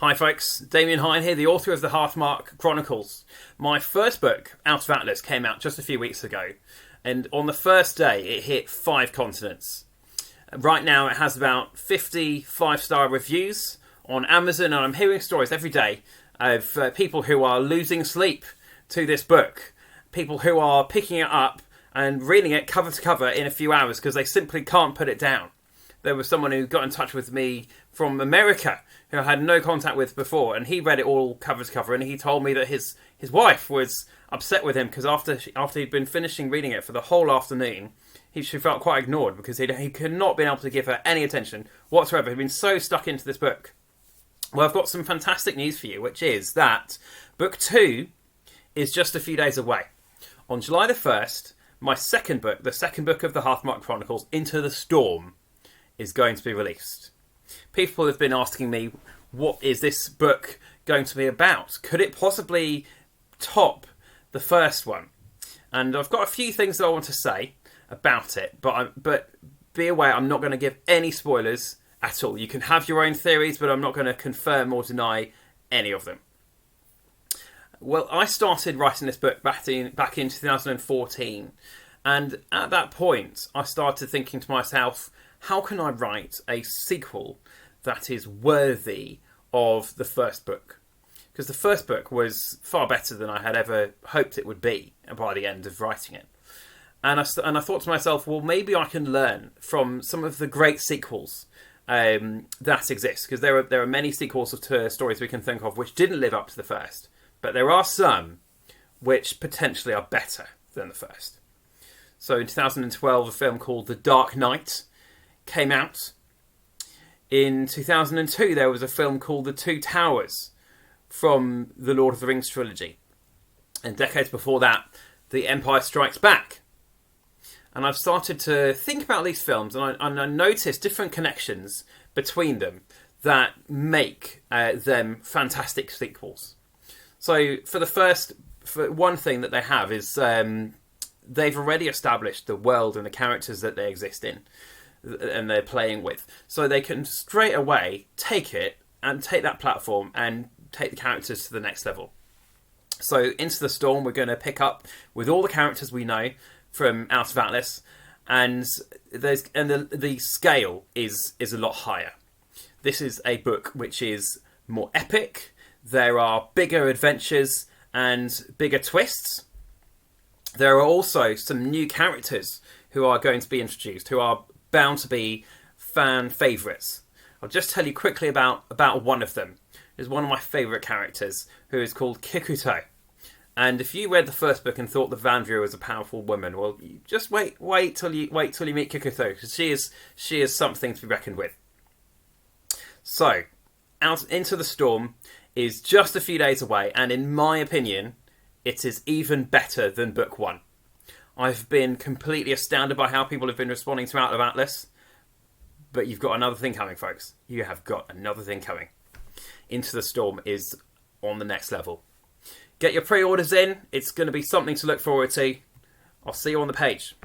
Hi folks, Damien Hine here, the author of the Hearthmark Chronicles. My first book, Out of Atlas, came out just a few weeks ago, and on the first day it hit 5 continents. Right now it has about 50 5-star reviews on Amazon, and I'm hearing stories every day of people who are losing sleep to this book, people who are picking it up and reading it cover to cover in a few hours because they simply can't put it down. There was someone who got in touch with me from America who I had no contact with before, and he read it all cover to cover, and he told me that his wife was upset with him because after he'd been finishing reading it for the whole afternoon, she felt quite ignored because he could not been able to give her any attention whatsoever. He'd been so stuck into this book. Well, I've got some fantastic news for you, which is that book 2 is just a few days away. On July the 1st, my second book, the second book of the Hearthmark Chronicles, Into the Storm, is going to be released. People have been asking me, what is this book going to be about? Could it possibly top the first one? And I've got a few things that I want to say about it, but be aware I'm not going to give any spoilers at all. You can have your own theories, but I'm not going to confirm or deny any of them. Well, I started writing this book back in 2014, and at that point I started thinking to myself, how can I write a sequel that is worthy of the first book? Because the first book was far better than I had ever hoped it would be by the end of writing it. And I thought to myself, well, maybe I can learn from some of the great sequels that exist. Because there are many sequels to stories we can think of which didn't live up to the first. But there are some which potentially are better than the first. So in 2012, a film called The Dark Knight came out. In 2002, there was a film called The Two Towers from the Lord of the Rings trilogy. And decades before that, The Empire Strikes Back. And I've started to think about these films, and I noticed different connections between them that make them fantastic sequels. So for one thing that they have is they've already established the world and the characters that they exist in and they're playing with. So they can straight away take that platform and take the characters to the next level. So Into the Storm, we're going to pick up with all the characters we know from Out of Atlas, and the scale is a lot higher. This is a book which is more epic. There are bigger adventures and bigger twists. There are also some new characters who are going to be introduced, who are bound to be fan favourites. I'll just tell you quickly about one of them. Is one of my favourite characters, who is called Kikuto. And if you read the first book and thought that Vanvia was a powerful woman, well, you just wait till you meet Kikuto, because she is something to be reckoned with. So, Out Into the Storm is just a few days away, and in my opinion, it is even better than book 1. I've been completely astounded by how people have been responding to Out of Atlas. But you've got another thing coming, folks. You have got another thing coming. Into the Storm is on the next level. Get your pre-orders in. It's going to be something to look forward to. I'll see you on the page.